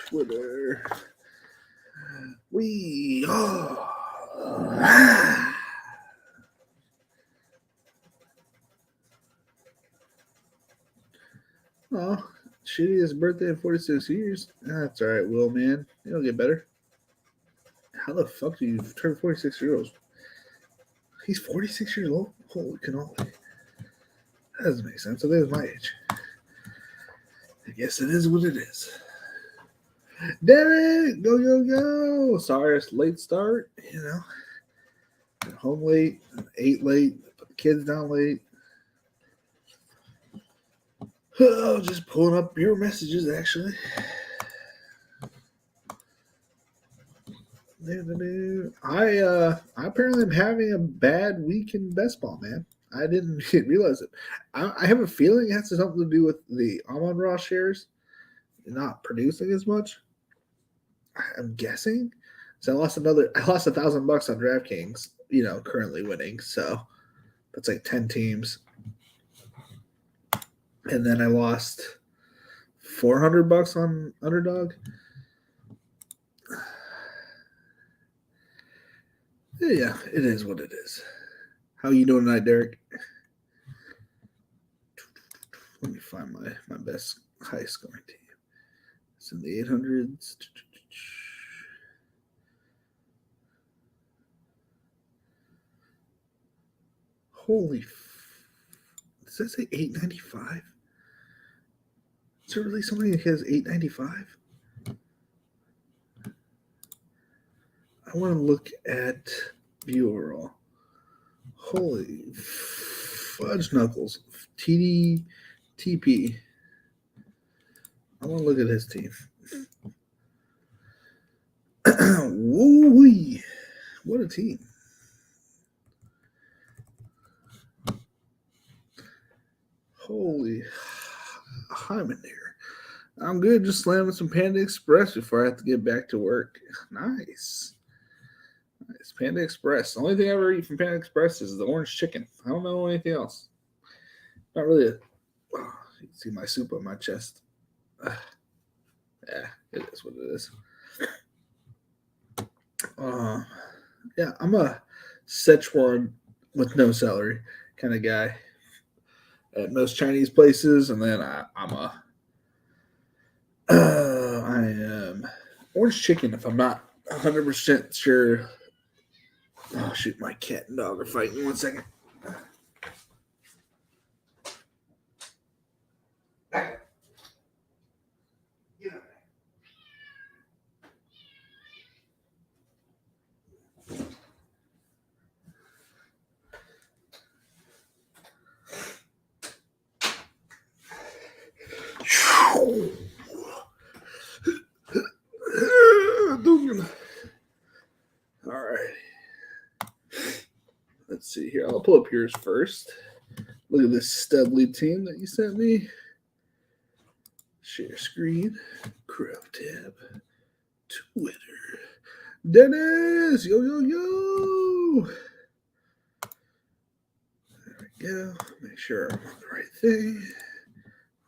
Twitter. We are. Oh, shittiest birthday in 46 years. That's all right, Will, man. It'll get better. How the fuck do you turn 46 years old? He's 46 years old? Holy cannoli. That doesn't make sense. So there's my age. I guess it is what it is. Derek, go, go, go. Sorry, it's late start. You know, got home late, ate late, put the kids down late. Oh, just pulling up your messages, actually. I apparently am having a bad week in best ball, man. I didn't realize it. I have a feeling it has something to do with the Amon-Ra shares not producing as much. I'm guessing. So I lost $1,000 on DraftKings, you know, currently winning. So that's like 10 teams. And then I lost $400 on Underdog. Yeah, it is what it is. How you doing tonight, Derek? Let me find my best high scoring team. It's in the 800s. Holy does that say 895? Is there really somebody that has 895? I want to look at view overall. Holy fudge knuckles. TP. I want to look at his team. Woo-wee. What a team. Holy, I'm in there. I'm good. Just slamming some Panda Express before I have to get back to work. Nice. Panda Express. The only thing I ever eat from Panda Express is the orange chicken. I don't know anything else. Not really. You can see my soup on my chest. Yeah, it is what it is. Yeah, I'm a Szechuan with no celery kind of guy at most Chinese places, and then I am orange chicken if I'm not 100% sure. Oh shoot, my cat and dog are fighting. 1 second. All right. Let's see here. I'll pull up yours first. Look at this studly team that you sent me. Share screen. Crop tab. Twitter. Dennis! Yo, yo, yo! There we go. Make sure I'm on the right thing.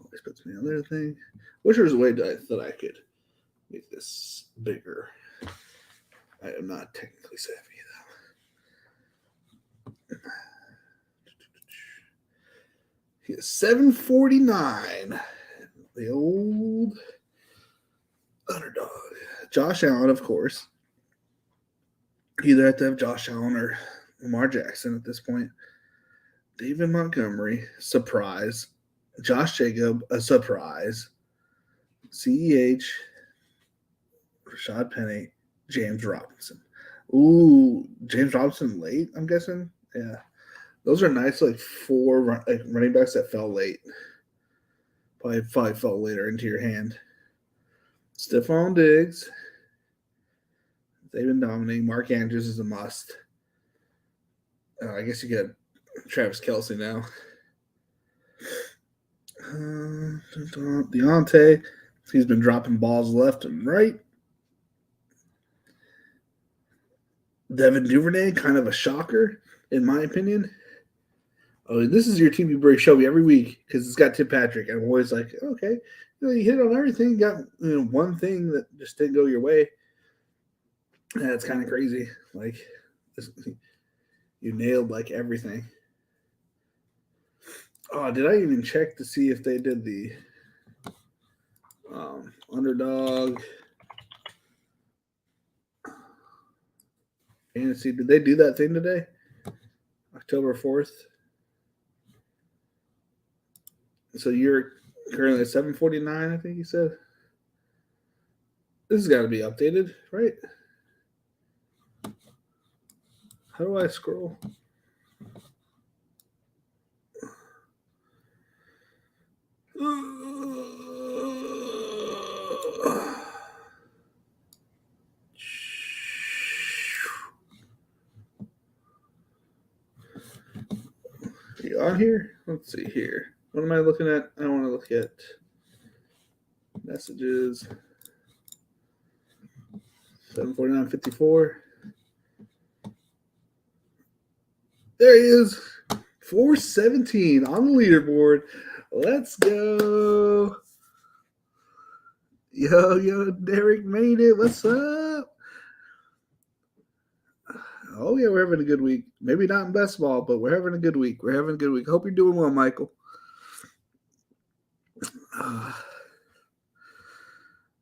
Always puts me on the other thing. Wish there was a way that I could make this bigger. I am not technically savvy, though. He is 749. The old Underdog. Josh Allen, of course. You either have to have Josh Allen or Lamar Jackson at this point. David Montgomery, surprise. Josh Jacob, a surprise. CEH, Rashad Penny, James Robinson. Ooh, James Robinson late, I'm guessing? Yeah. Those are nice, like 4 running backs that fell late. Probably fell later into your hand. Stephon Diggs. They've been dominating. Mark Andrews is a must. I guess you get Travis Kelce now. Deontay. He's been dropping balls left and right. Devin Duvernay, kind of a shocker, in my opinion. Oh, this is your team you show me every week because it's got Tim Patrick. And I'm always like, okay, You hit on everything. You got one thing that just didn't go your way. That's kind of crazy. Like you nailed like everything. Oh, did I even check to see if they did the underdog fantasy? Did they do that thing today? October 4th. So you're currently at 749, I think you said. This has got to be updated, right? How do I scroll? Are you on here? Let's see here. What am I looking at? I want to look at messages. 749.54. There he is. 417 on the leaderboard. Let's go. Yo, Derek made it. What's up? Oh, yeah, we're having a good week. Maybe not in best ball, but we're having a good week. We're having a good week. Hope you're doing well, Michael.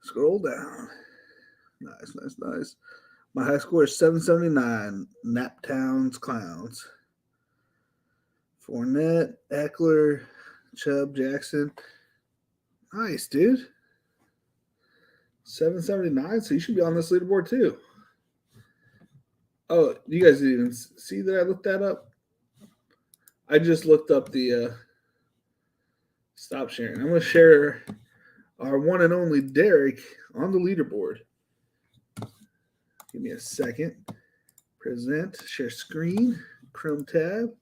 Scroll down. Nice. My high score is 779. Naptown's Clowns. Fournette, Eckler, Chubb, Jackson. Nice, dude. 779. So you should be on this leaderboard too. Oh, you guys didn't even see that I looked that up? I just looked up the stop sharing. I'm going to share our one and only Derek on the leaderboard. Give me a second. Present, share screen, Chrome tab.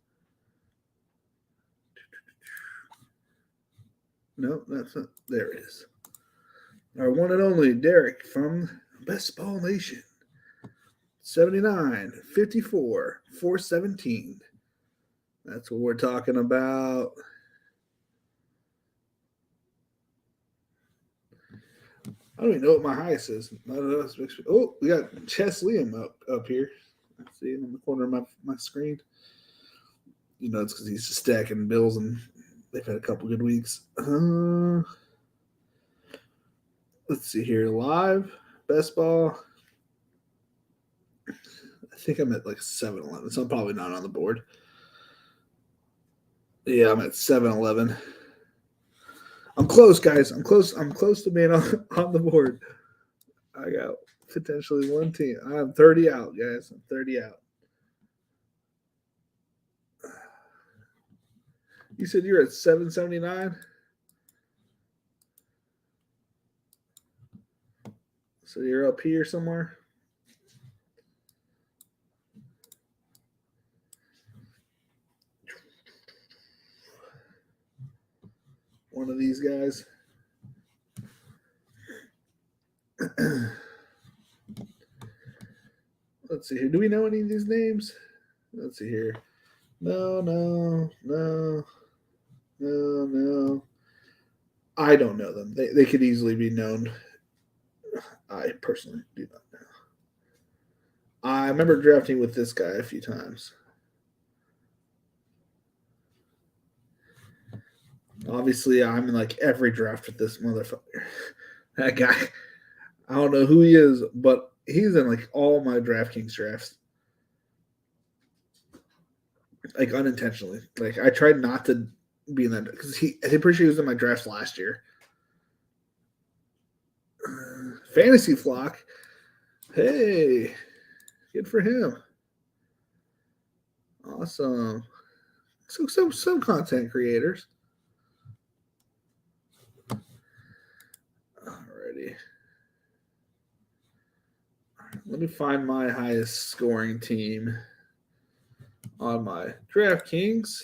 No, that's not. There it is. Our one and only Derek from Best Ball Nation. 79, 54, 417. That's what we're talking about. I don't even know what my highest is. Oh, we got Chess Liam up here. Let's see in the corner of my screen. It's because he's just stacking bills and they've had a couple good weeks. Let's see here. Live best ball. I think I'm at like 7-11, so I'm probably not on the board. Yeah, I'm at 7-11. I'm close, guys. I'm close to being on the board. I got potentially one team. I'm 30 out, guys. I'm 30 out. You said you're at 779? So you're up here somewhere? One of these guys. Let's see here. Do we know any of these names? Let's see here. No. I don't know them. They could easily be known. I personally do not know. I remember drafting with this guy a few times. Obviously, I'm in like every draft with this motherfucker. That guy. I don't know who he is, but he's in like all my DraftKings drafts. Like unintentionally. Like I tried not to be in that because I'm pretty sure he was in my drafts last year. Fantasy Flock. Hey, good for him. Awesome. So some content creators. Alrighty. Let me find my highest scoring team on my DraftKings.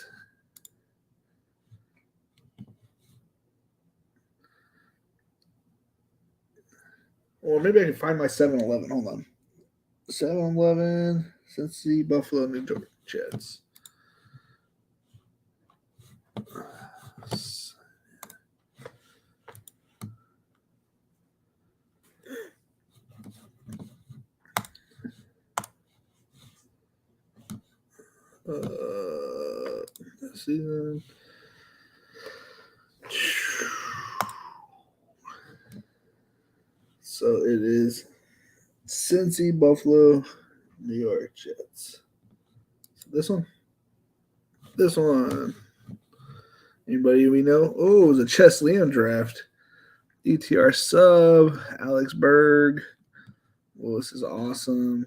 Or maybe I can find my 7-11. Hold on. 7-11, Cincy, Buffalo, New York Jets. Season. So it is Cincy, Buffalo, New York Jets. So this one. This one. Anybody we know? Oh, it was a Chess Liam draft. DTR sub, Alex Berg. Well, this is awesome.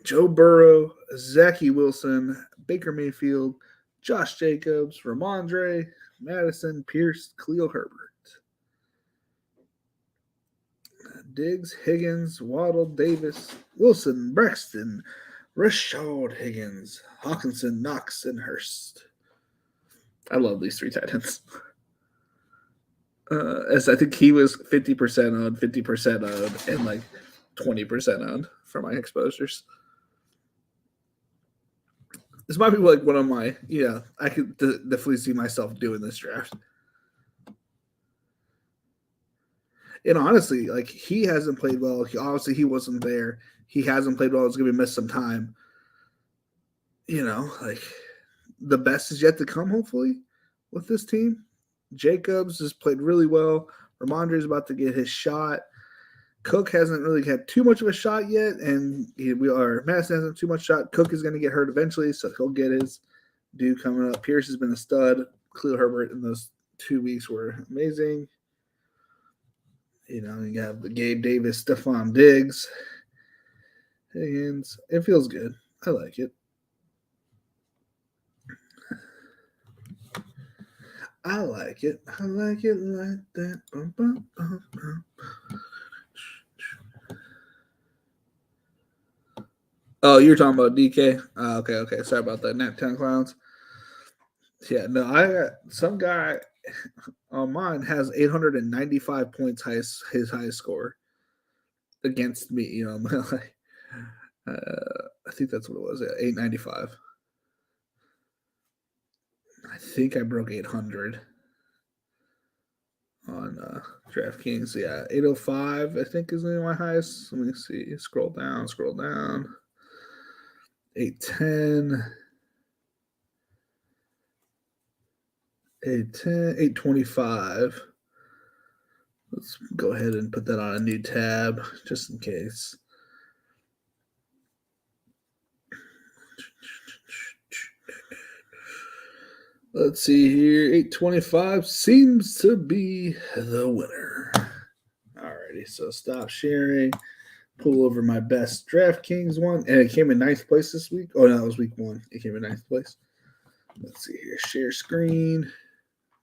Joe Burrow, Zachy Wilson, Baker Mayfield, Josh Jacobs, Ramondre, Madison, Pierce, Khalil Herbert. Diggs, Higgins, Waddle, Davis, Wilson, Braxton, Rashad Higgins, Hawkinson, Knox, and Hurst. I love these three tight ends. As I think he was 50% on, 50% on, and like 20% on for my exposures. This might be like one of my, I could definitely see myself doing this draft. And honestly, like he hasn't played well. Obviously, he wasn't there. He hasn't played well. It's going to be missed some time. Like the best is yet to come, hopefully, with this team. Jacobs has played really well. Ramondre is about to get his shot. Cook hasn't really had too much of a shot yet, and Madison hasn't too much shot. Cook is going to get hurt eventually, so he'll get his due coming up. Pierce has been a stud. Khalil Herbert in those 2 weeks were amazing. You have the Gabe Davis, Stephon Diggs, Higgins. It feels good. I like it. I like it. I like it like that. Bum, bum, bum, bum. Oh, you're talking about DK? Okay. Sorry about that. Nap 10 Clowns. Yeah, no, I got some guy on mine has 895 points, his highest score against me. Like, I think that's what it was. 895. I think I broke 800 on DraftKings. Yeah, 805 I think is my highest. Let me see. Scroll down. 810. 825. Let's go ahead and put that on a new tab just in case. Let's see here. 825 seems to be the winner. Alrighty, so stop sharing. Pull over my best DraftKings one. And it came in 9th place this week. Oh, no, it was week 1. It came in 9th place. Let's see here. Share screen.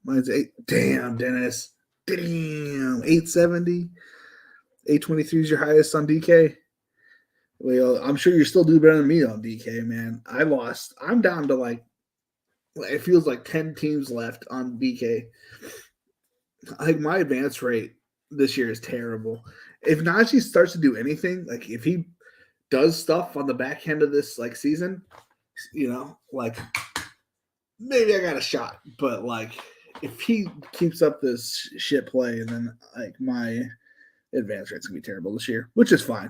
Mine's 8. Damn, Dennis. Damn. 870. 823 is your highest on DK. Well, I'm sure you're still doing better than me on DK, man. I lost. I'm down to it feels like 10 teams left on DK. Like my advance rate this year is terrible. If Najee starts to do anything, like if he does stuff on the back end of this season, maybe I got a shot. But if he keeps up this shit play, and then my advance rate's gonna be terrible this year, which is fine.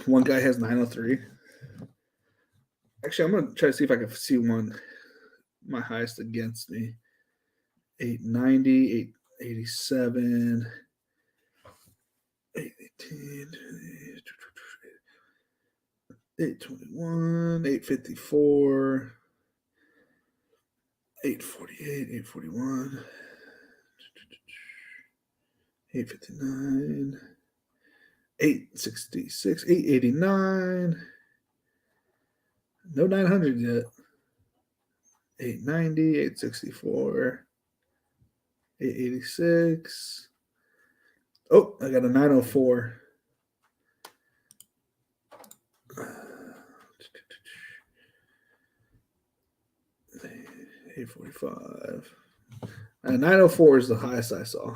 One guy has 903. Actually, I'm gonna try to see if I can see my highest against me. 890, 887, 818, 821, 854, 848, 841, 859, 866, 889. No 900 yet. 890, 864, 886. Oh, I got a 904. 845. And 904 is the highest I saw.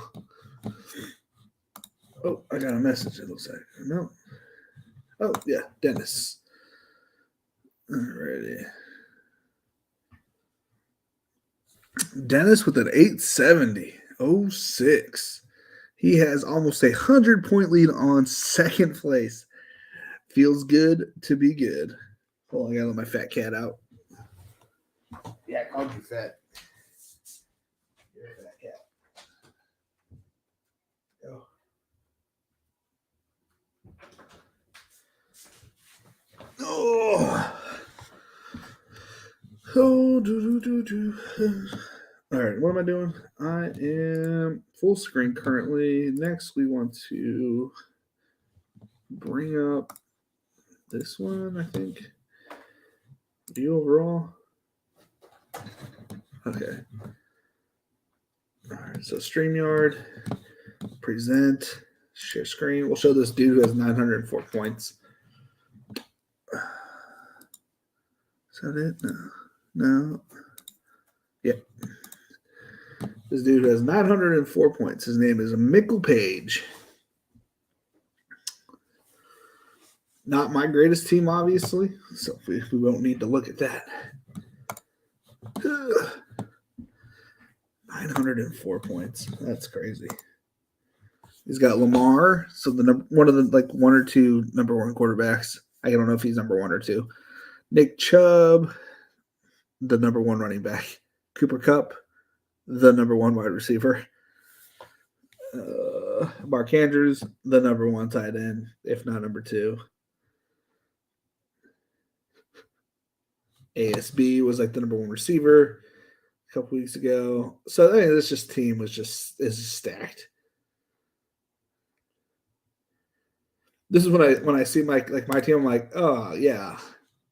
Oh, I got a message, it looks like. No. Oh, yeah, Dennis. Alrighty. Dennis with an 870. 06. He has almost 100-point lead on second place. Feels good to be good. Hold on, I gotta let my fat cat out. Yeah, I called you fat. You're a fat cat. Go. Oh. All right, what am I doing? I am full screen currently. Next, we want to bring up this one, I think. View overall. Okay. All right, so StreamYard, present, share screen. We'll show this dude who has 904 points. Is that it? No. Yep. This dude has 904 points. His name is Mickle Page. Not my greatest team, obviously, so we won't need to look at that. 904 points. That's crazy. He's got Lamar, so one of the one or two number one quarterbacks. I don't know if he's number one or two. Nick Chubb, the number one running back. Cooper Kupp, the number one wide receiver. Mark Andrews, the number one tight end, if not number two. ASB was like the number one receiver a couple weeks ago. So I mean, this team is stacked. This is when I see my team, I'm like, oh yeah,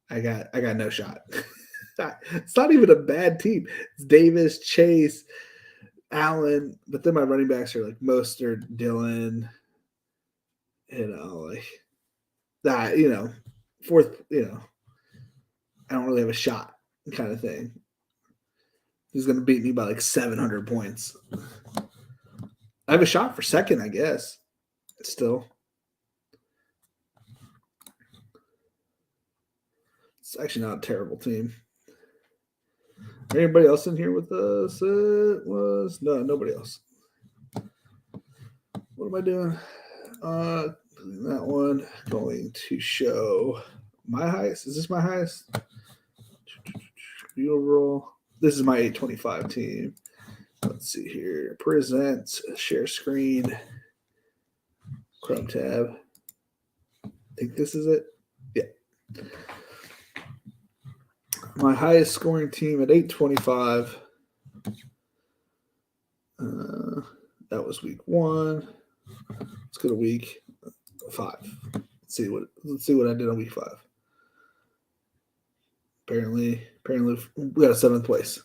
I got no shot. It's not even a bad team. It's Davis, Chase, Allen, but then my running backs are like Mostert, Dillon, like that, fourth, I don't really have a shot kind of thing. He's going to beat me by like 700 points. I have a shot for second, I guess. Still. It's actually not a terrible team. Anybody else in here with us? It was nobody else. What am I doing? That one. Going to show my highest. Is this my highest? View overall. This is my 825 team. Let's see here. Present, share screen, Chrome tab. I think this is it. Yeah. My highest scoring team at 825. That was week 1. Let's go to week 5. Let's see what I did on week 5. Apparently we got a 7th place.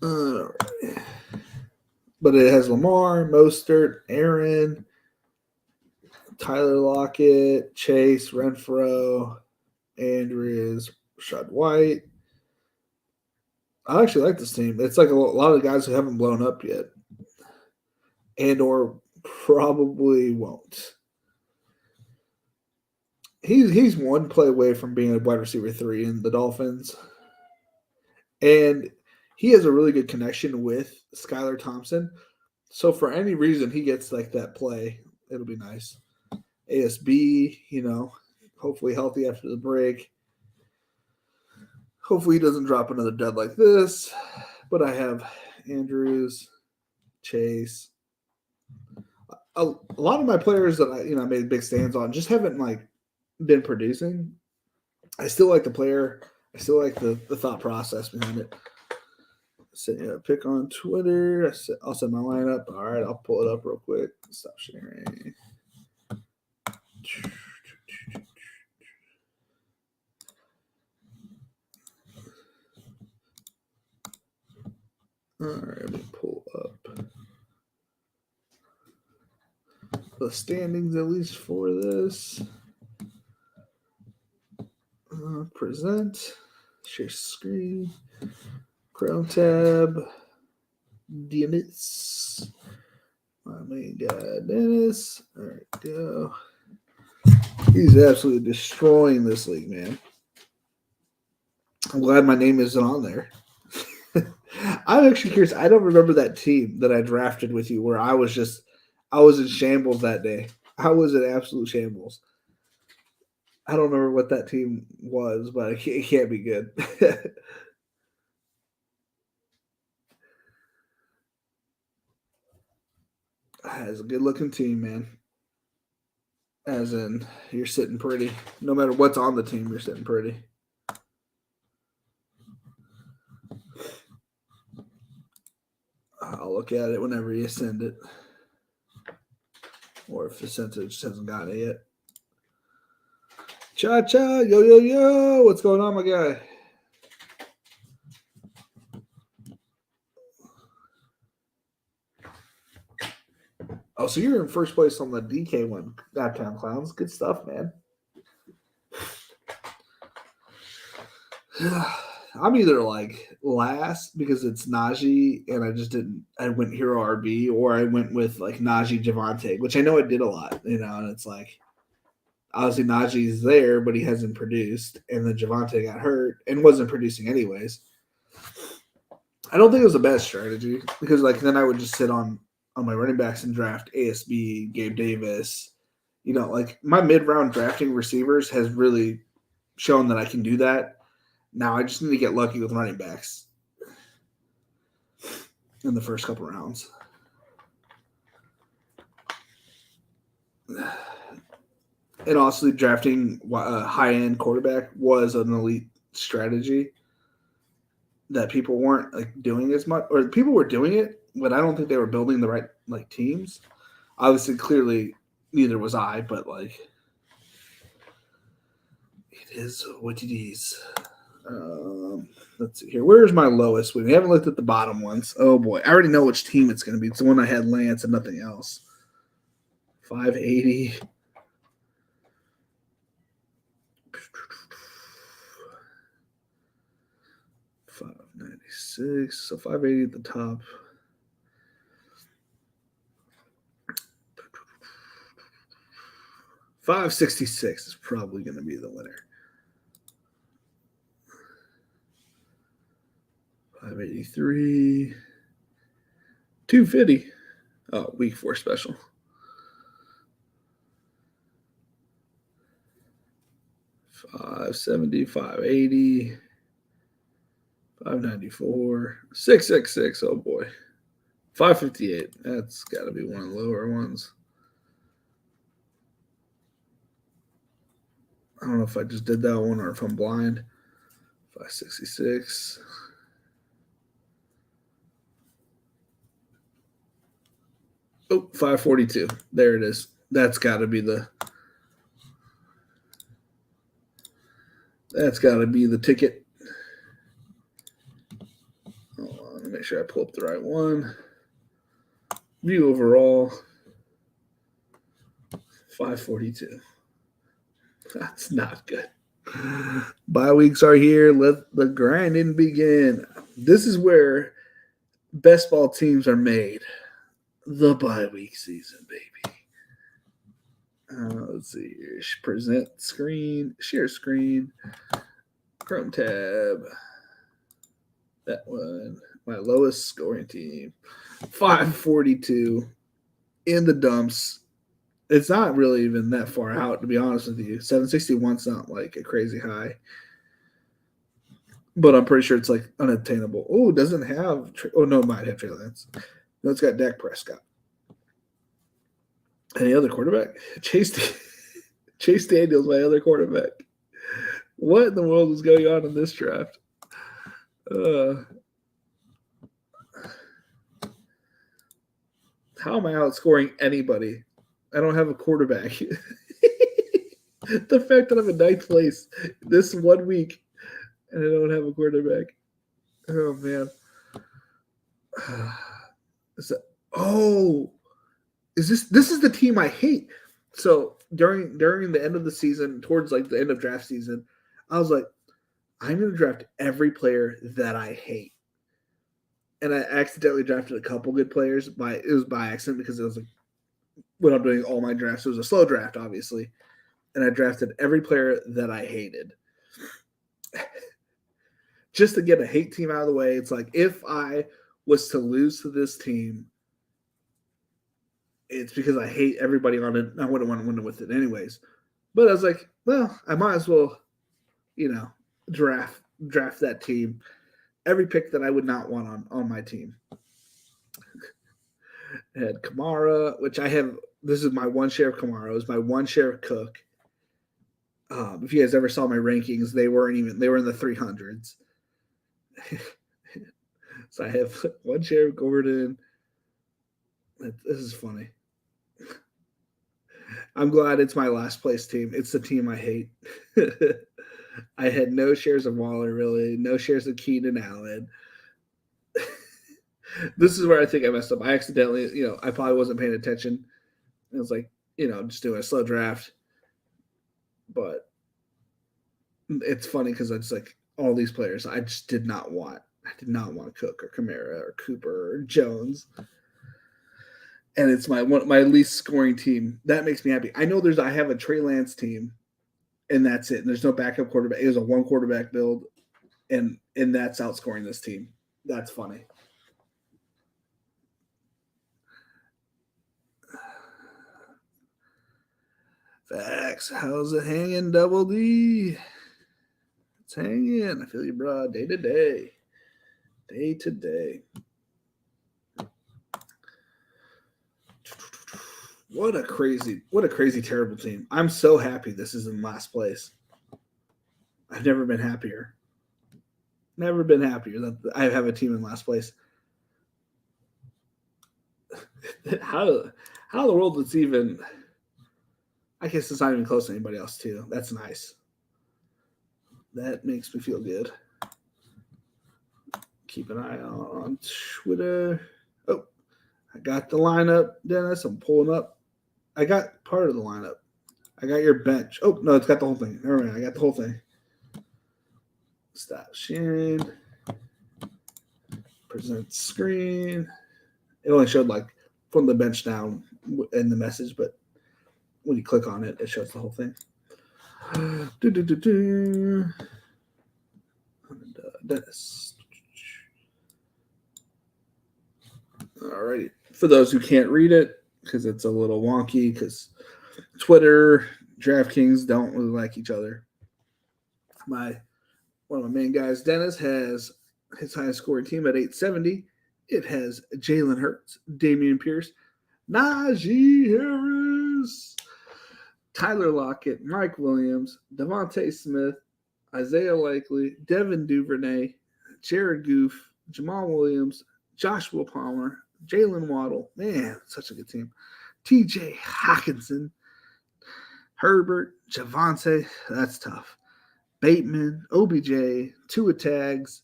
But it has Lamar, Mostert, Aaron, Tyler Lockett, Chase, Renfro, Andrews, Rashad White. I actually like this team. It's like a lot of guys who haven't blown up yet, and or probably won't. He's one play away from being a wide receiver 3 in the Dolphins, and he has a really good connection with Skylar Thompson. So for any reason he gets like that play, it'll be nice. ASB, hopefully healthy after the break. Hopefully he doesn't drop another dud like this. But I have Andrews, Chase. A lot of my players that I made big stands on just haven't been producing. I still like the player. I still like the thought process behind it. So, pick on Twitter. I'll set my lineup. All right, I'll pull it up real quick. Stop sharing. All right, let me pull up the standings at least for this. Present, share screen, Chrome tab, Dennis, my main guy Dennis. All right, go. He's absolutely destroying this league, man. I'm glad my name isn't on there. I'm actually curious. I don't remember that team that I drafted with you where I was in shambles that day. I was in absolute shambles. I don't remember what that team was, but it can't be good. It's a good looking team, man. As in, you're sitting pretty. No matter what's on the team, you're sitting pretty. I'll look at it whenever you send it. Or if the sensor just hasn't gotten it yet. Cha cha, yo yo yo. What's going on, my guy? Oh, so you're in first place on the DK one, Downtown Clowns. Good stuff, man. I'm either like last because it's Najee and I went Hero RB, or I went with like Najee Javante, which I know it did a lot, and it's like obviously Najee's there, but he hasn't produced, and then Javante got hurt and wasn't producing anyways. I don't think it was the best strategy because like then I would just sit on my running backs and draft ASB, Gabe Davis. Like my mid round drafting receivers has really shown that I can do that. Now I just need to get lucky with running backs in the first couple rounds. And also drafting a high end quarterback was an elite strategy that people weren't like doing as much, or people were doing it, but I don't think they were building the right like teams. Obviously, clearly, neither was I, but like it is what it is. Let's see here. Where's my lowest win? We haven't looked at the bottom ones. Oh boy, I already know which team it's going to be. It's the one I had Lance and nothing else. 580. $596. So 580 at the top. $566 is probably going to be the winner. 583. 250. Oh, week 4 special. 570, 580, 594, 666. Oh boy. 558. That's got to be one of the lower ones. I don't know if I just did that one or if I'm blind. 566. Oh, 542. There it is. That's got to be the ticket. Hold on, let me make sure I pull up the right one. View overall. 542. That's not good. Bye weeks are here. Let the grinding begin. This is where best ball teams are made. The bye week season, baby. Let's see here. Present screen, share screen, Chrome tab. That one. My lowest scoring team. 542 in the dumps. It's not really even that far out, to be honest with you. 761's not like a crazy high. But I'm pretty sure it's like unattainable. Oh, it doesn't have. No, it might have Trey Lance. No, it's got Dak Prescott. Any other quarterback? Chase Daniels, my other quarterback. What in the world is going on in this draft? How am I outscoring anybody? I don't have a quarterback. The fact that I'm in 9th place this 1 week and I don't have a quarterback. Oh man. This is the team I hate. So during the end of the season, towards like the end of draft season, I was like, I'm gonna draft every player that I hate. And I accidentally drafted a couple good players it was by accident because it was like when I'm doing all my drafts, it was a slow draft, obviously. And I drafted every player that I hated. just to get a hate team out of the way. It's like if I was to lose to this team, it's because I hate everybody on it. I wouldn't want to win with it anyways. But I was like, well, I might as well, draft that team. Every pick that I would not want on my team. I had Kamara, which I have. This is my one share of Kamara. It was my one share of Cook. If you guys ever saw my rankings, they were in the 300s. So I have one share of Gordon. This is funny. I'm glad it's my last place team. It's the team I hate. I had no shares of Waller, really. No shares of Keenan Allen. This is where I think I messed up. I accidentally, I probably wasn't paying attention. It was like, just doing a slow draft. But it's funny because it's like all these players I just did not want. I did not want Cook or Kamara or Cooper or Jones. And it's my least scoring team. That makes me happy. I know I have a Trey Lance team, and that's it. And there's no backup quarterback. It was a one quarterback build, and that's outscoring this team. That's funny. Facts. How's it hanging, Double D? It's hanging. I feel you, bro. Day to day. Day to day. What a crazy, terrible team. I'm so happy this is in last place. I've never been happier. Never been happier that I have a team in last place. How in the world it's even... I guess it's not even close to anybody else, too. That's nice. That makes me feel good. Keep an eye on Twitter. Oh, I got the lineup, Dennis. I'm pulling up. I got part of the lineup. I got your bench. Oh, no, it's got the whole thing. Never mind. I got the whole thing. Stop sharing. Present screen. It only showed like from the bench down in the message, but when you click on it, it shows the whole thing. Dennis. All right. For those who can't read it, because it's a little wonky, because Twitter, DraftKings don't really like each other. One of my main guys, Dennis, has his highest scoring team at 870. It has Jalen Hurts, Damian Pierce, Najee Harris, Tyler Lockett, Mike Williams, Devontae Smith, Isaiah Likely, Devin Duvernay, Jared Goff, Jamal Williams, Joshua Palmer, Jalen Waddle. Man, such a good team. TJ Hawkinson, Herbert, Javonte. That's tough. Bateman, OBJ, Tua Tags,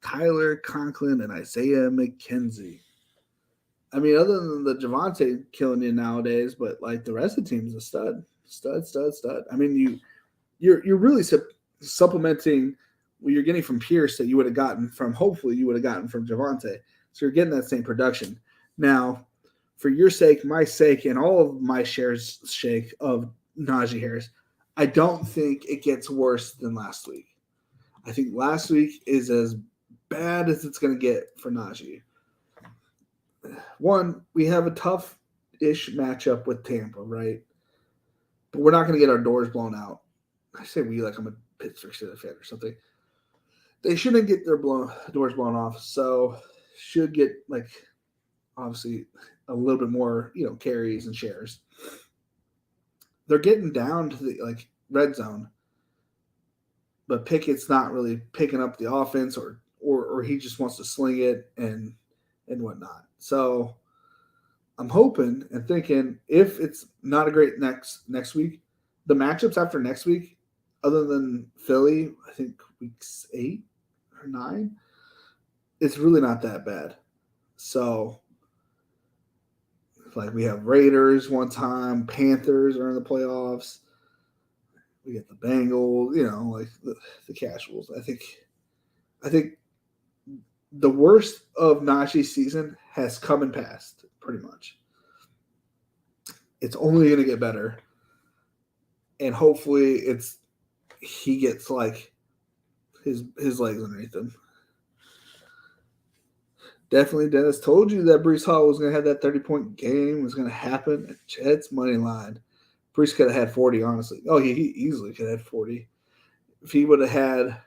Tyler Conklin, and Isaiah McKenzie. I mean, other than the Javonte killing you nowadays, but like the rest of the team's a stud. I mean, you're really supplementing what you're getting from Pierce that you would have gotten from, hopefully you would have gotten from Javonte. So you're getting that same production. Now, for your sake, my sake, and all of my shares' sake of Najee Harris, I don't think it gets worse than last week. I think last week is as bad as it's going to get for Najee. One, we have a tough-ish matchup with Tampa, right? But we're not going to get our doors blown out. I say we like I'm a Pittsburgh Steelers fan or something. They shouldn't get their doors blown off, so should get, like, obviously a little bit more, carries and shares. They're getting down to the, red zone, but Pickett's not really picking up the offense or he just wants to sling it and whatnot. So I'm hoping and thinking if it's not a great next week, the matchups after next week, other than Philly, I think weeks 8 or 9, it's really not that bad. So, like, we have Raiders one time, Panthers are in the playoffs. We get the Bengals, like the casuals. I think the worst of Najee's season has come and passed, pretty much. It's only going to get better. And hopefully he gets, his legs underneath him. Definitely, Dennis told you that Brees Hall was going to have that 30-point game, was going to happen at Jets money line. Brees could have had 40, honestly. Oh, he easily could have had 40. If he would have had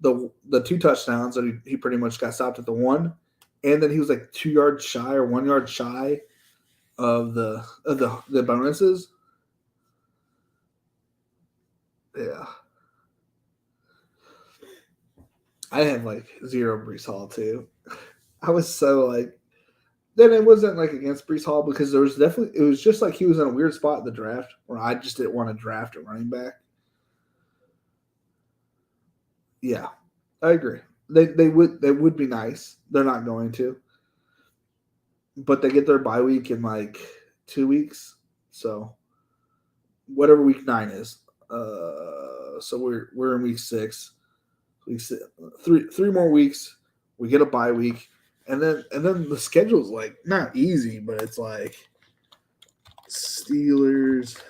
the 2 touchdowns, that he pretty much got stopped at the 1, and then he was like 2 yards shy or 1 yard shy of the bonuses. Yeah. I had like 0 Brees Hall too. I was so like, then it wasn't like against Brees Hall because there was definitely, it was just like he was in a weird spot in the draft where I just didn't want to draft a running back. Yeah, I agree. They would be nice. They're not going to, but they get their bye week in like 2 weeks. So whatever week 9 is. So we're in week 6. Three more weeks. We get a bye week, and then the schedule's like not easy, but it's like Steelers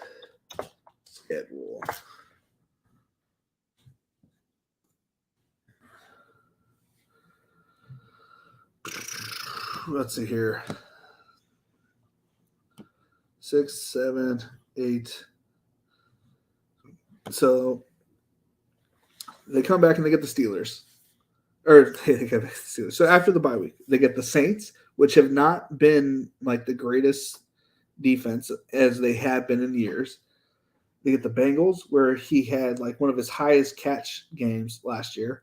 schedule. Let's see here. 6, 7, 8. So they come back and they get the Steelers. Or they get the Steelers. So after the bye week, they get the Saints, which have not been like the greatest defense as they have been in years. They get the Bengals, where he had like one of his highest catch games last year.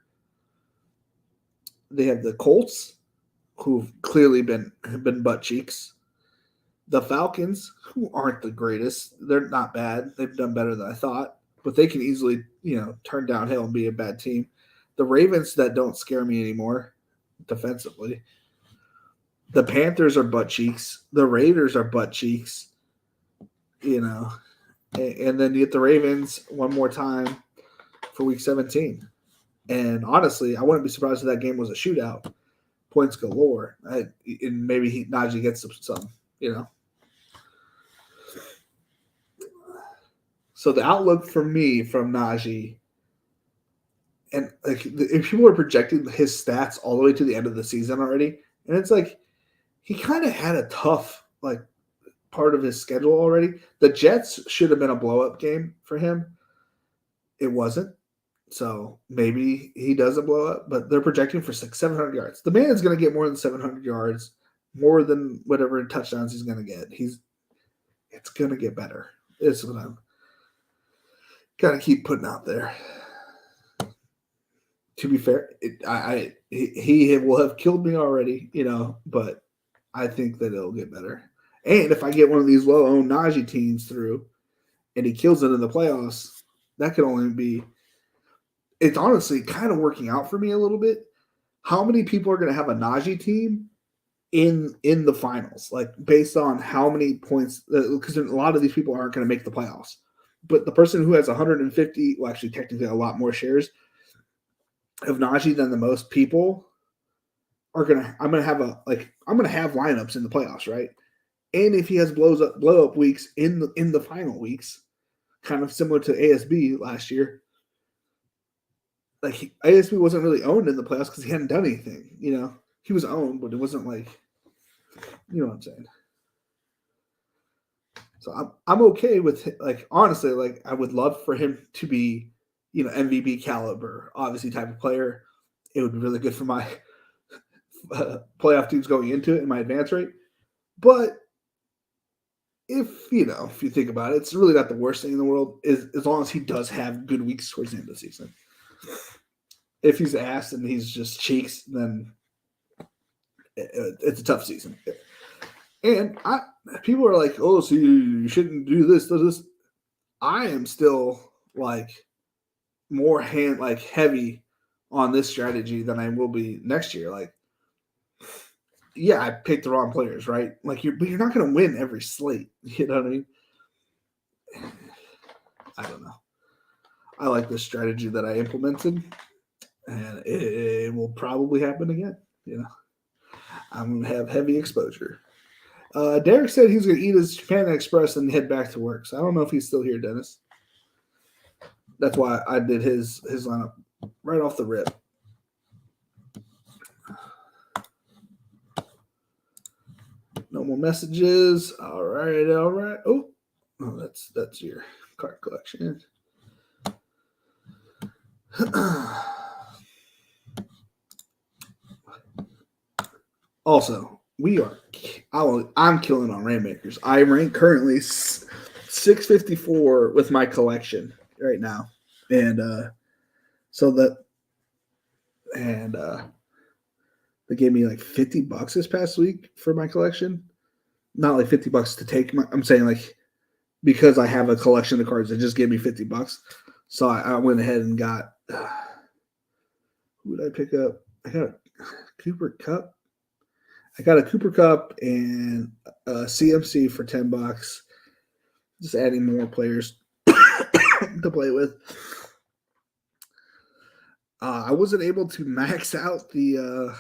They have the Colts, who've clearly been butt cheeks. The Falcons, who aren't the greatest, they're not bad. They've done better than I thought, but they can easily, turn downhill and be a bad team. The Ravens that don't scare me anymore defensively. The Panthers are butt cheeks. The Raiders are butt cheeks. And then you get the Ravens one more time for week 17. And honestly, I wouldn't be surprised if that game was a shootout. Points galore. And maybe Najee gets some. So the outlook for me from Najee, and like if people are projecting his stats all the way to the end of the season already, and it's like he kind of had a tough like part of his schedule already. The Jets should have been a blow-up game for him. It wasn't. So maybe he doesn't blow up, but they're projecting for 700 yards. The man is going to get more than 700 yards, more than whatever touchdowns he's going to get. It's going to get better. It's what I'm got to keep putting out there. To be fair, he will have killed me already, but I think that it'll get better. And if I get one of these low-owned Najee teams through and he kills it in the playoffs, that could only be – it's honestly kind of working out for me a little bit. How many people are going to have a Najee team in the finals, like based on how many points – because a lot of these people aren't going to make the playoffs. But the person who has 150 – well, actually technically a lot more shares of Najee than the most people are going to – I'm going to have lineups in the playoffs, right? And if he has blow up weeks in the final weeks, kind of similar to ASB last year, like ASB wasn't really owned in the playoffs because he hadn't done anything. He was owned, but it wasn't like, you know what I'm saying. So I'm okay with like honestly, like I would love for him to be, MVP caliber, obviously type of player. It would be really good for my playoff teams going into it and my advance rate, but. If you think about it, it's really not the worst thing in the world. Is as long as he does have good weeks towards the end of the season. If he's ass and he's just cheeks, then it's a tough season. And people are like, "Oh, so you shouldn't do this." I am still like more heavy on this strategy than I will be next year. Like. Yeah, I picked the wrong players, right? Like but you're not going to win every slate. You know what I mean? I don't know. I like this strategy that I implemented, and it will probably happen again. I'm going to have heavy exposure. Derek said he's going to eat his Panda Express and head back to work. So I don't know if he's still here, Dennis. That's why I did his lineup right off the rip. No more messages. All right, all right. Oh, that's your card collection. Also, I'm killing on Rainmakers. I rank currently 654 with my collection right now, and so that and they gave me like $50 this past week for my collection. Not like $50 to take. I'm saying like because I have a collection of cards, they just gave me $50. So I went ahead and got. Who did I pick up? I got a Cooper Cup. I got a Cooper Cup and a CMC for $10. Just adding more players to play with. I wasn't able to max out the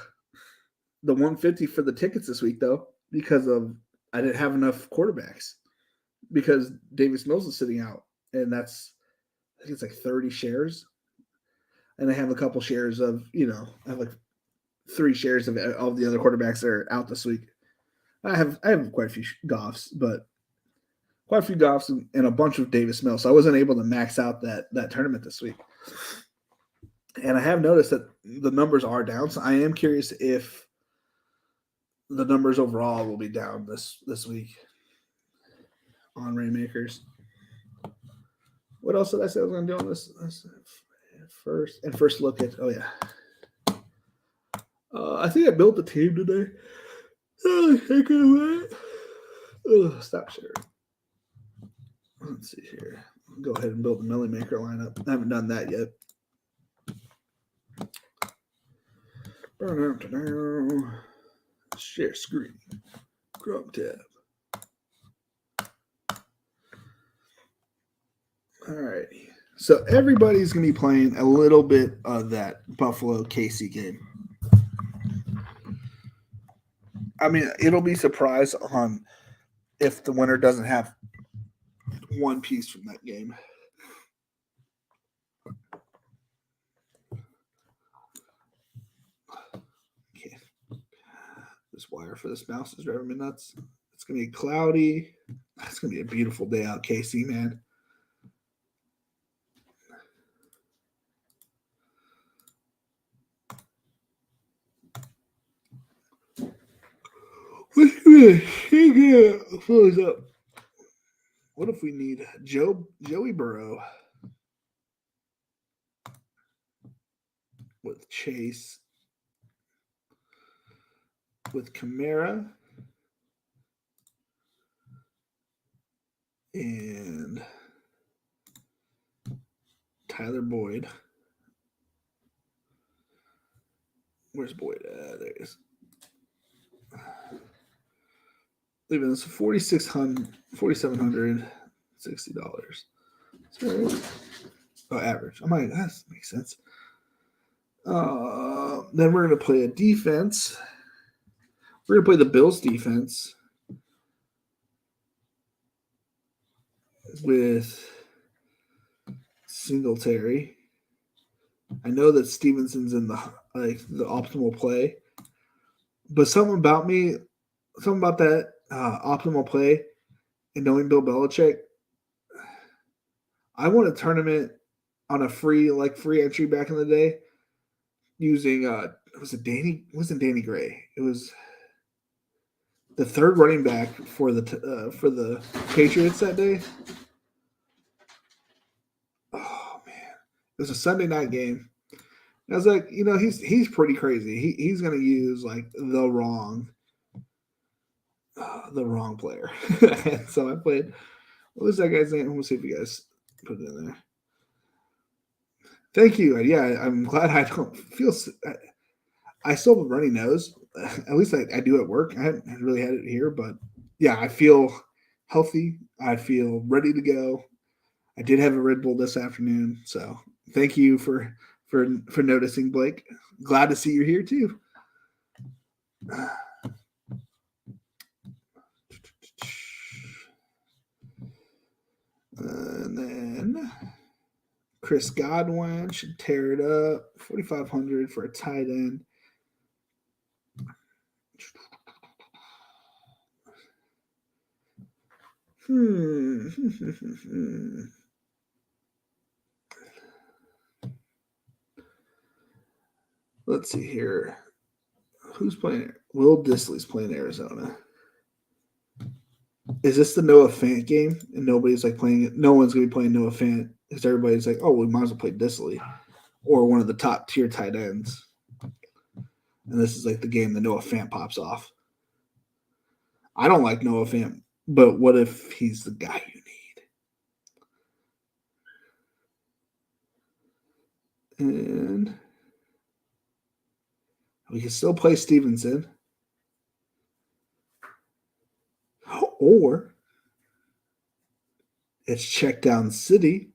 150 for the tickets this week though because of I didn't have enough quarterbacks because Davis Mills is sitting out, and I think it's like 30 shares, and I have a couple shares of I have like 3 shares of all the other quarterbacks that are out this week. I have quite a few Goffs, but quite a few Goffs and a bunch of Davis Mills. So I wasn't able to max out that tournament this week. And I have noticed that the numbers are down. So I am curious if the numbers overall will be down this week on Rainmakers. What else did I say I was going to do on this first look at? Oh yeah, I think I built the team today. Oh, heck of that. Oh, stop sharing. Let's see here. I'll go ahead and build the Millie Maker lineup. I haven't done that yet. Share screen. Chrome tab. All right. So everybody's going to be playing a little bit of that Buffalo KC game. I mean, it'll be surprised on if the winner doesn't have one piece from that game. Okay. This wire for this mouse is driving me nuts. It's going to be cloudy. It's going to be a beautiful day out, KC, man. Close up. What if we need Joey Burrow with Chase, with Kamara, and Tyler Boyd. Where's Boyd? There he is. Leaving us $4,760. Oh, average. I'm like, that makes sense. Then we're going to play a defense. We're going to play the Bills defense with Singletary. I know that Stevenson's in the optimal play, but something about that optimal play and knowing Bill Belichick, I won a tournament on a free entry back in the day using wasn't Danny Gray. It was the third running back for the Patriots that day. Oh man, it was a Sunday night game. And I was like, he's pretty crazy. He's gonna use like the wrong player. And so I played. What was that guy's name? We'll see if you guys put it in there. Thank you. Yeah, I'm glad I don't feel. I still have a runny nose. At least I do at work. I haven't really had it here, but yeah, I feel healthy. I feel ready to go. I did have a Red Bull this afternoon, so thank you for noticing, Blake. Glad to see you here too. And then Chris Godwin should tear it up. 4,500 for a tight end. Let's see here. Who's playing? Will Dissly's playing Arizona. Is this the Noah Fant game? And nobody's like playing it. No one's gonna be playing Noah Fant because everybody's like, oh, we might as well play Dissly or one of the top tier tight ends. And this is like the game that Noah Fant pops off. I don't like Noah Fant, but what if he's the guy you need? And we can still play Stevenson. Or it's check down city.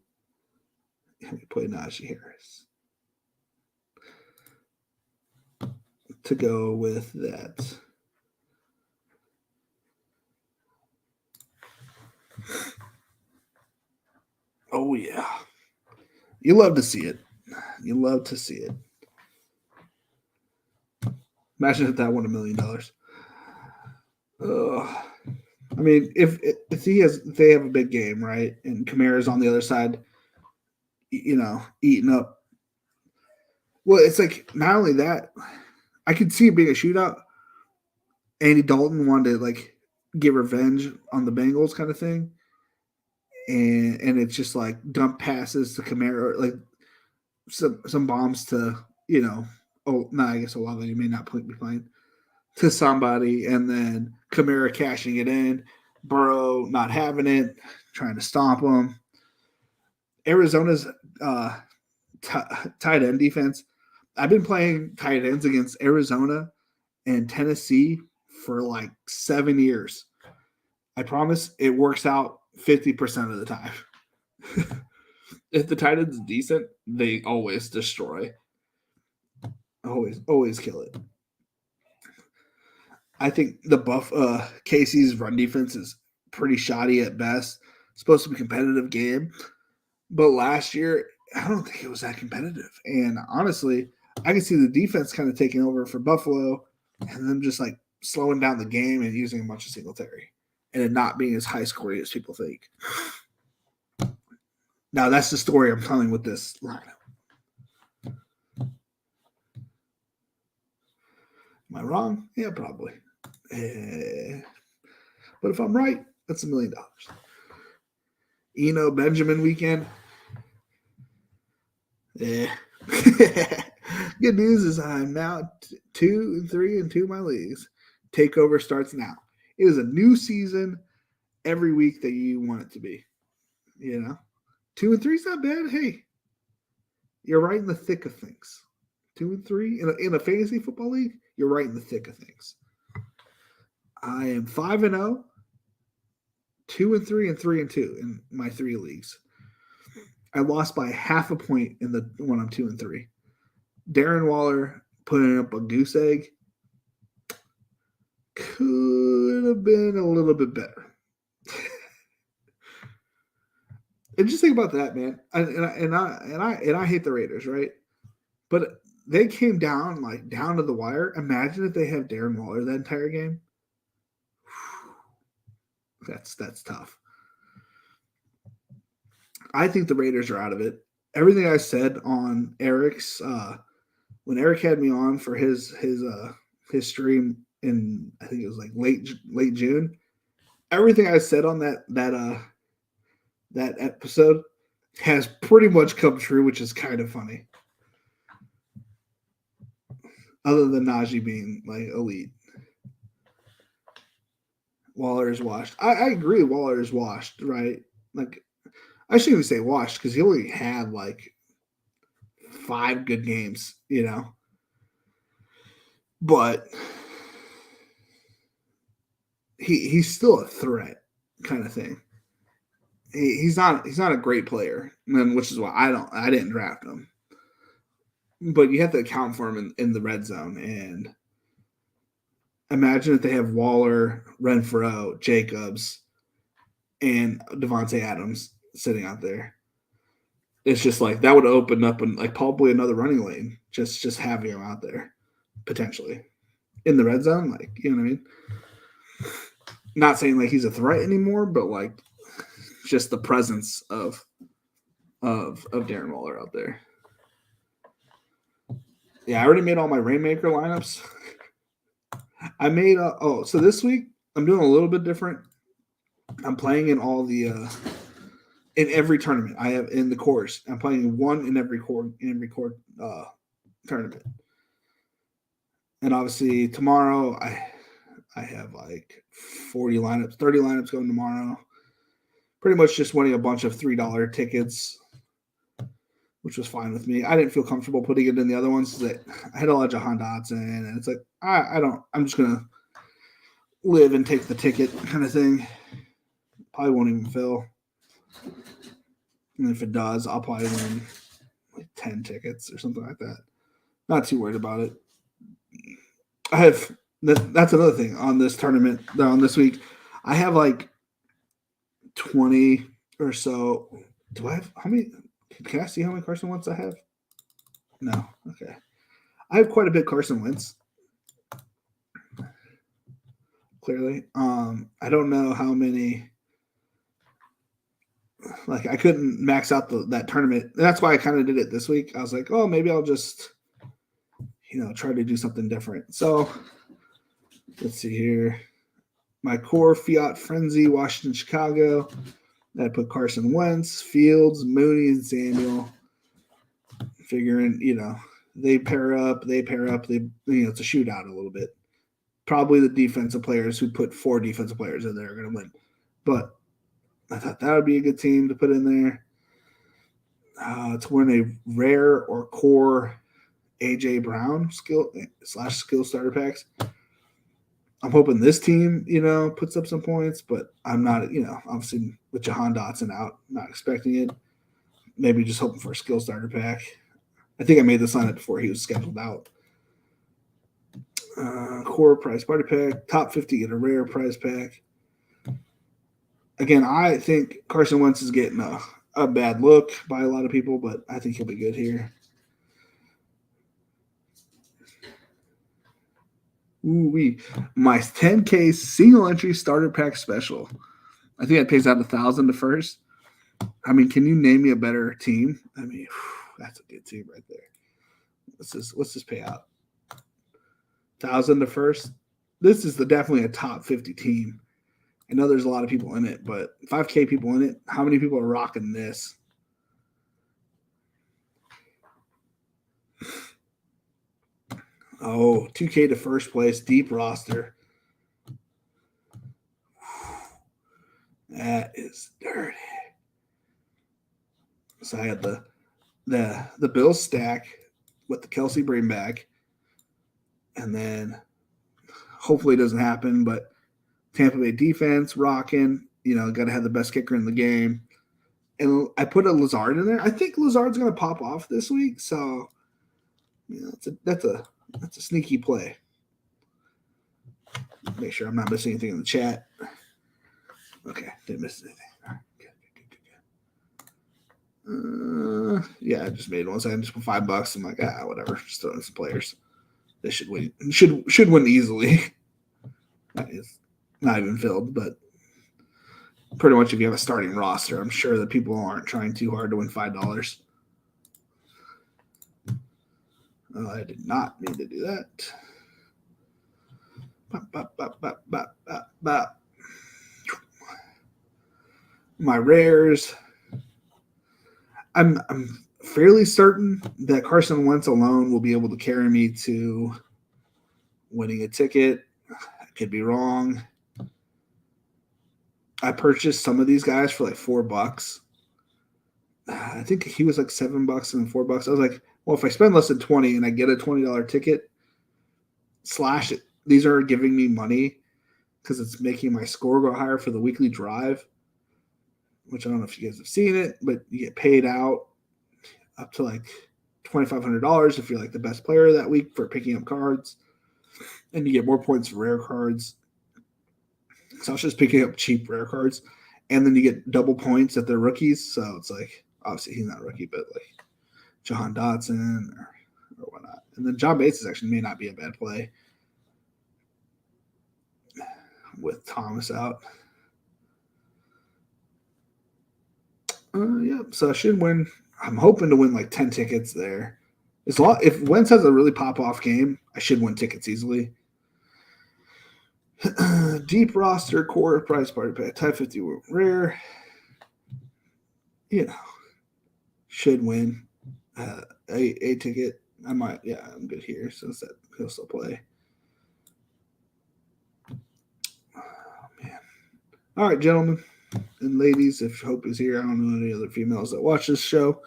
And we play Najee Harris. To go with that. Oh, yeah. You love to see it. You love to see it. Imagine if that won $1 million. I mean, if they have a big game, right, and Kamara's on the other side, eating up. Well, it's like not only that, I could see it being a shootout. Andy Dalton wanted to like get revenge on the Bengals kind of thing, and it's just like dump passes to Kamara, like some bombs to I guess Olave may not be playing to somebody, and then Kamara cashing it in, Burrow not having it, trying to stomp him. Arizona's tight end defense. I've been playing tight ends against Arizona and Tennessee for like 7 years. I promise it works out 50% of the time. If the tight end's decent, they always destroy. Always kill it. I think the KC's run defense is pretty shoddy at best. It's supposed to be a competitive game. But last year, I don't think it was that competitive. And honestly, I can see the defense kind of taking over for Buffalo and them just like slowing down the game and using a bunch of Singletary and it not being as high scoring as people think. Now, that's the story I'm telling with this lineup. Am I wrong? Yeah, probably. But if I'm right, that's $1 million. Eno Benjamin weekend. Yeah. Good news is I'm now 2-3 in 2 of my leagues. Takeover starts now. It is a new season every week that you want it to be. 2 and 3 is not bad. Hey, you're right in the thick of things. 2 and 3 in a fantasy football league, you're right in the thick of things. I am 5-0, 2 and 3, and 3 and 2 in my 3 leagues. I lost by half a point in the one I'm 2 and 3. Darren Waller putting up a goose egg could have been a little bit better. And just think about that, man. And I hate the Raiders, right? But they came down to the wire. Imagine if they have Darren Waller that entire game. That's tough. I think the Raiders are out of it. Everything I said on Eric's when Eric had me on for his stream in, I think it was like late June. Everything I said on that episode has pretty much come true, which is kind of funny. Other than Najee being like elite. Waller is washed. I agree Waller is washed, right? Like, I shouldn't even say washed because he only had like 5 good games, But he's still a threat kind of thing. He's not a great player, which is why I didn't draft him. But you have to account for him in the red zone. And imagine if they have Waller, Renfrow, Jacobs, and Devontae Adams sitting out there. it's just like that would open up and like probably another running lane. Just having him out there potentially in the red zone, like you know what I mean. Not saying like he's a threat anymore, but like just the presence of Darren Waller out there. Yeah, I already made all my Rainmaker lineups. I made so this week I'm doing a little bit different. I'm playing in all the in every tournament I have in the course. I'm playing one in every tournament. And obviously tomorrow I have like 40 lineups, 30 lineups going tomorrow. Pretty much just winning a bunch of $3 tickets, which was fine with me. I didn't feel comfortable putting it in the other ones that I had a lot of Jahan Dotson, and it's like I'm just gonna live and take the ticket kind of thing. Probably won't even fill. And if it does, I'll probably win like 10 tickets or something like that. Not too worried about it. I have that's another thing on this tournament on this week. I have like 20 or so. Do I have how many? Can I see how many Carson Wentz I have? No. Okay. I have quite a bit Carson Wentz. Clearly. I don't know how many. Like I couldn't max out that tournament. And that's why I kind of did it this week. I was like, oh, maybe I'll just, try to do something different. So let's see here. My core Fiat Frenzy, Washington, Chicago. I put Carson Wentz, Fields, Mooney, and Samuel. Figuring, they pair up. It's a shootout a little bit. Probably the defensive players who put 4 defensive players in there are going to win. But I thought that would be a good team to put in there. To win a rare or core AJ Brown skill starter packs. I'm hoping this team, puts up some points, but I'm not, obviously with Jahan Dotson out, not expecting it. Maybe just hoping for a skill starter pack. I think I made this lineup before he was scheduled out. Core prize party pack, top 50 get a rare prize pack. Again, I think Carson Wentz is getting a bad look by a lot of people, but I think he'll be good here. Ooh-wee. My 10K single entry starter pack special. I think that pays out $1,000 to first. I mean, can you name me a better team? I mean, that's a good team right there. What's this pay out? $1,000 to first. This is definitely a top 50 team. I know there's a lot of people in it, but 5K people in it. How many people are rocking this? Oh, 2K to first place, deep roster. That is dirty. So I had the Bills stack with the Kelsey bring back, and then hopefully it doesn't happen, but Tampa Bay defense rocking. Got to have the best kicker in the game. And I put a Lazard in there. I think Lazard's going to pop off this week, so that's a sneaky play. Make sure I'm not missing anything in the chat. Okay, didn't miss anything. All right, good. Yeah, I just made one. So I just put $5. I'm like, whatever. Just throwing some players. They should win. Should win easily. It's not even filled, but pretty much if you have a starting roster, I'm sure that people aren't trying too hard to win $5. I did not mean to do that. My rares. I'm fairly certain that Carson Wentz alone will be able to carry me to winning a ticket. I could be wrong. I purchased some of these guys for like $4. I think he was like $7 and then $4. I was like, well, if I spend less than 20 and I get a $20 ticket, slash it. These are giving me money because it's making my score go higher for the weekly drive, which I don't know if you guys have seen it, but you get paid out up to like $2,500 if you're like the best player that week for picking up cards, and you get more points for rare cards. So I was just picking up cheap rare cards, and then you get double points if they're rookies. So it's like obviously he's not a rookie, but like Jahan Dotson or whatnot. And then John Bates actually may not be a bad play with Thomas out. So I should win. I'm hoping to win like 10 tickets there. If Wentz has a really pop-off game, I should win tickets easily. Deep roster, core price party pack, type 50 rare. Should win a ticket. I'm good here since that he'll still play. Oh, man. All right, gentlemen and ladies, if Hope is here, I don't know any other females that watch this show.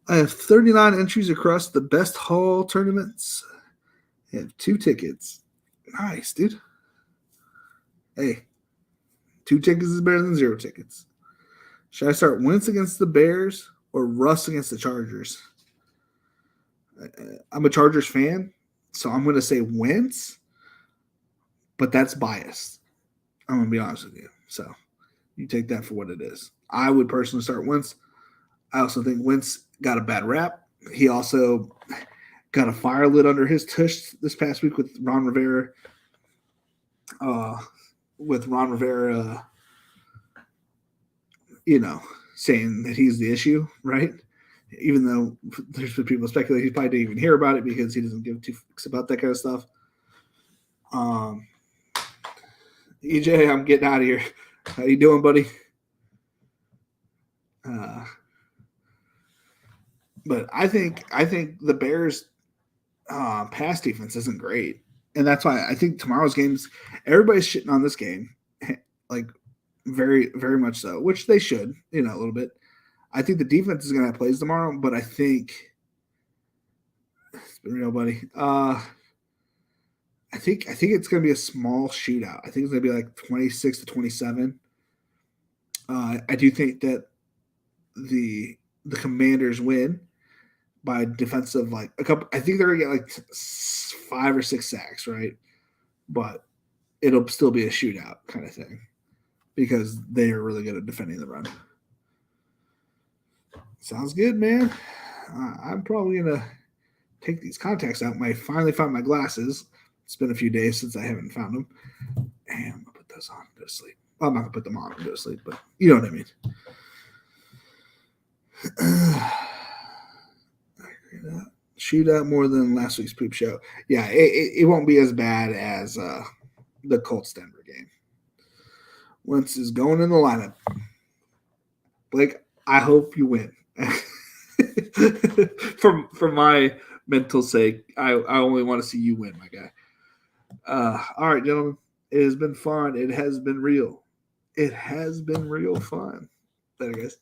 I have 39 entries across the best hall tournaments. I have 2 tickets. Nice, dude. Hey, 2 tickets is better than 0 tickets. Should I start Wentz against the Bears or Russ against the Chargers? I'm a Chargers fan, so I'm going to say Wentz, but that's biased. I'm going to be honest with you. So you take that for what it is. I would personally start Wentz. I also think Wentz got a bad rap. He also got a fire lit under his tush this past week with Ron Rivera. Saying that he's the issue, right? Even though there's been people speculate he probably didn't even hear about it because he doesn't give two fucks about that kind of stuff. EJ, I'm getting out of here. How you doing, buddy? But I think the Bears' pass defense isn't great, and that's why I think tomorrow's games, everybody's shitting on this game, like very, very much so, which they should, a little bit. I think the defense is going to have plays tomorrow, but I think it's been real, buddy. I think it's going to be a small shootout. I think it's going to be like 26-27. I do think that the Commanders win by defensive like a couple. I think they're going to get like 5 or 6 sacks, right? But it'll still be a shootout kind of thing because they are really good at defending the run. Sounds good, man. I'm probably going to take these contacts out. I finally found my glasses. It's been a few days since I haven't found them. And I'm going to put those on and go to sleep. Well, I'm not going to put them on and go to sleep, but you know what I mean. Shoot out more than last week's poop show. Yeah, it won't be as bad as the Colts-Denver game. Wentz is going in the lineup. Blake, I hope you win. For my mental sake, I only want to see you win, my guy. All right, gentlemen. It has been fun. It has been real. It has been real fun. Later, guys.